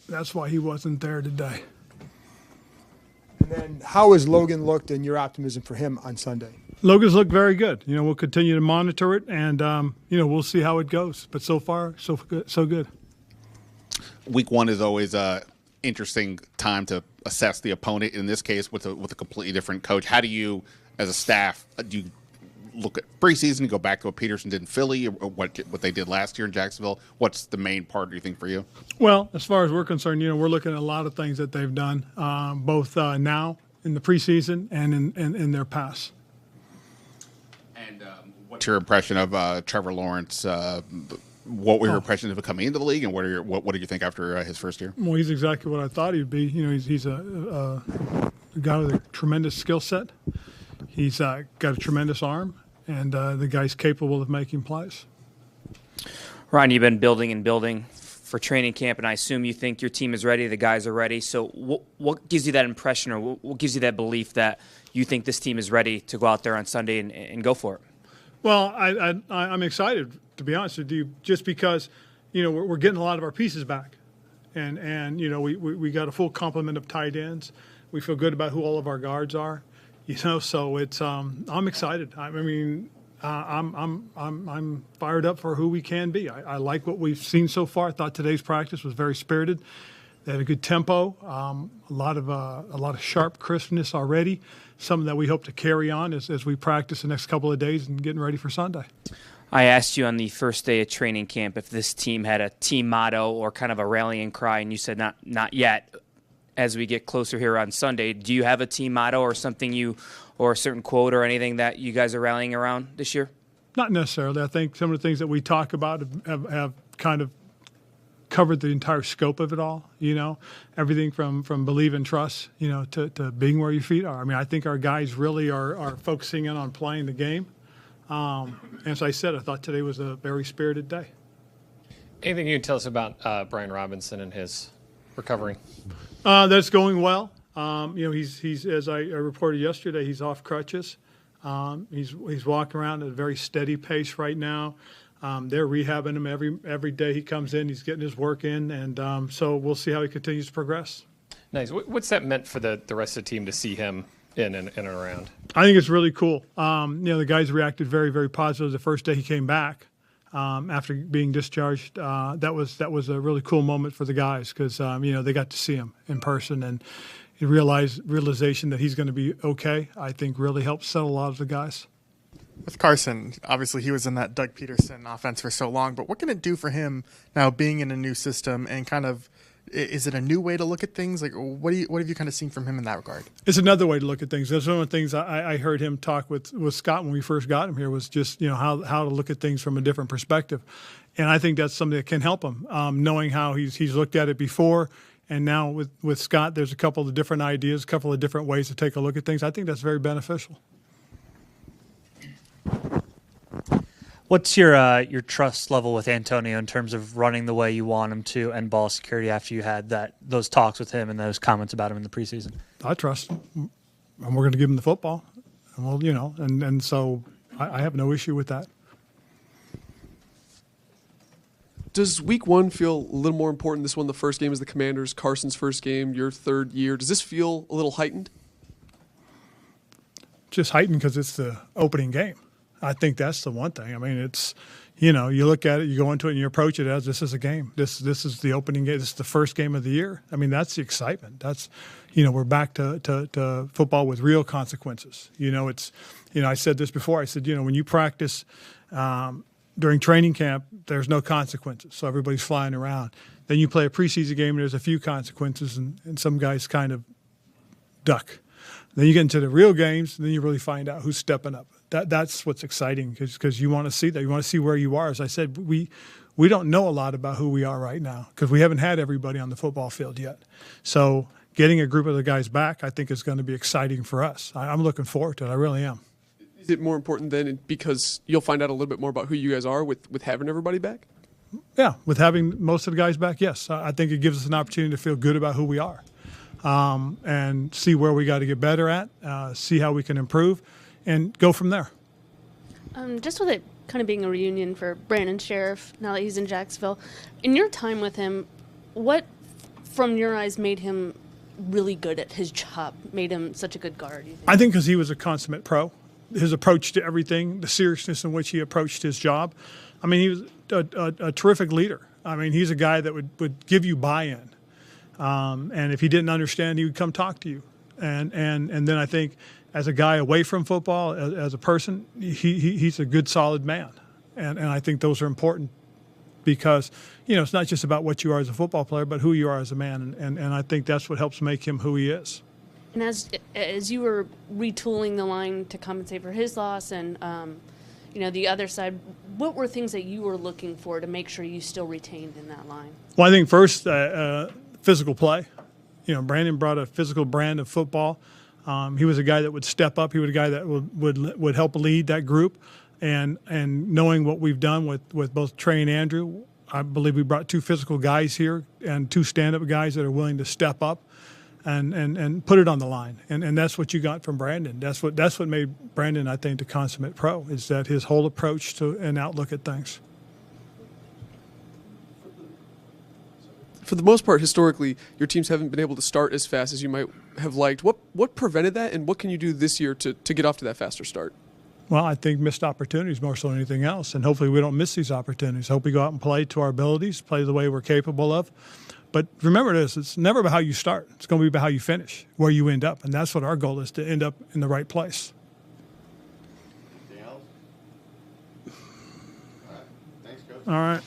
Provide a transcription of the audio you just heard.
That's why he wasn't there today. And then how has Logan looked and your optimism for him on Sunday? Logan's looked very good. We'll continue to monitor it, and, we'll see how it goes. But so far, so good. Week one is always a interesting time to assess the opponent. In this case, with a completely different coach, how do you, as a staff, do you look at preseason and go back to what Peterson did in Philly, or what they did last year in Jacksonville? What's the main part, do you think, for you? Well, as far as we're concerned, we're looking at a lot of things that they've done, both now in the preseason and in their past. And what's your impression of Trevor Lawrence? What were your impressions of him coming into the league, and what did you think after his first year? Well, he's exactly what I thought he'd be. He's a guy with a tremendous skill set. He's got a tremendous arm, and the guy's capable of making plays. Ron, you've been building and building for training camp, and I assume you think your team is ready, the guys are ready. So what gives you that impression, or what gives you that belief that you think this team is ready to go out there on Sunday and go for it? Well, I'm excited, to be honest with you, just because, we're getting a lot of our pieces back. And we got a full complement of tight ends. We feel good about who all of our guards are. So it's I'm excited. I'm fired up for who we can be. I like what we've seen so far. I thought today's practice was very spirited. They had a good tempo, a lot of sharp crispness already, something that we hope to carry on as we practice the next couple of days and getting ready for Sunday. I asked you on the first day of training camp if this team had a team motto or kind of a rallying cry, and you said not yet. As we get closer here on Sunday, do you have a team motto or something or a certain quote or anything that you guys are rallying around this year? Not necessarily. I think some of the things that we talk about have kind of covered the entire scope of it all, everything from believe and trust, to being where your feet are. I mean, I think our guys really are focusing in on playing the game. As I said, I thought today was a very spirited day. Anything you can tell us about Brian Robinson and his recovery? That's going well. He's as I reported yesterday, he's off crutches. He's walking around at a very steady pace right now. They're rehabbing him every day he comes in. He's getting his work in, and so we'll see how he continues to progress. Nice. What's that meant for the rest of the team to see him in and around? I think it's really cool. The guys reacted very, very positive the first day he came back after being discharged. That was a really cool moment for the guys because they got to see him in person, and realization that he's going to be okay, I think really helped settle a lot of the guys. With Carson, obviously he was in that Doug Peterson offense for so long, but what can it do for him now being in a new system and kind of, is it a new way to look at things? Like, what have you kind of seen from him in that regard? It's another way to look at things. That's one of the things I heard him talk with Scott when we first got him here was just, how to look at things from a different perspective. And I think that's something that can help him, knowing how he's looked at it before. And now with Scott, there's a couple of different ideas, a couple of different ways to take a look at things. I think that's very beneficial. What's your trust level with Antonio in terms of running the way you want him to and ball security after you had those talks with him and those comments about him in the preseason? I trust him, and we're going to give him the football, and we'll, and so I have no issue with that. Does week one feel a little more important? This one, the first game is the Commanders, Carson's first game, your third year. Does this feel a little heightened? Just heightened because it's the opening game. I think that's the one thing. I mean, it's, you look at it, you go into it, and you approach it as this is a game. This is the opening game. This is the first game of the year. I mean, that's the excitement. That's, we're back to football with real consequences. It's, I said this before. I said, when you practice during training camp, there's no consequences, so everybody's flying around. Then you play a preseason game, and there's a few consequences, and some guys kind of duck. Then you get into the real games, and then you really find out who's stepping up. That's what's exciting because you want to see that. You want to see where you are. As I said, we don't know a lot about who we are right now because we haven't had everybody on the football field yet. So getting a group of the guys back, I think, is going to be exciting for us. I'm looking forward to it. I really am. Is it more important then because you'll find out a little bit more about who you guys are with having everybody back? Yeah, with having most of the guys back, yes. I think it gives us an opportunity to feel good about who we are and see where we got to get better at, see how we can improve, and go from there. Just with it kind of being a reunion for Brandon Sheriff now that he's in Jacksonville, in your time with him, what from your eyes, made him really good at his job, made him such a good guard? You think? I think because he was a consummate pro. His approach to everything, the seriousness in which he approached his job. I mean, he was a terrific leader. I mean, he's a guy that would give you buy-in. And if he didn't understand, he would come talk to you. And then I think as a guy away from football, as a person, he's a good, solid man. And I think those are important because, it's not just about what you are as a football player, but who you are as a man. And I think that's what helps make him who he is. And as you were retooling the line to compensate for his loss and, the other side, what were things that you were looking for to make sure you still retained in that line? Well, I think first, physical play. Brandon brought a physical brand of football. He was a guy that would step up. He was a guy that would help lead that group. And knowing what we've done with both Trey and Andrew, I believe we brought 2 physical guys here and 2 stand-up guys that are willing to step up and put it on the line. And that's what you got from Brandon. That's what made Brandon, I think, the consummate pro, is that his whole approach to and outlook at things. For the most part, historically, your teams haven't been able to start as fast as you might have liked. What prevented that, and what can you do this year to get off to that faster start? Well, I think missed opportunities more so than anything else, and hopefully we don't miss these opportunities. I hope we go out and play to our abilities, play the way we're capable of. But remember this, it's never about how you start. It's going to be about how you finish, where you end up, and that's what our goal is, to end up in the right place. Anything else? All right. Thanks, Coach. All right.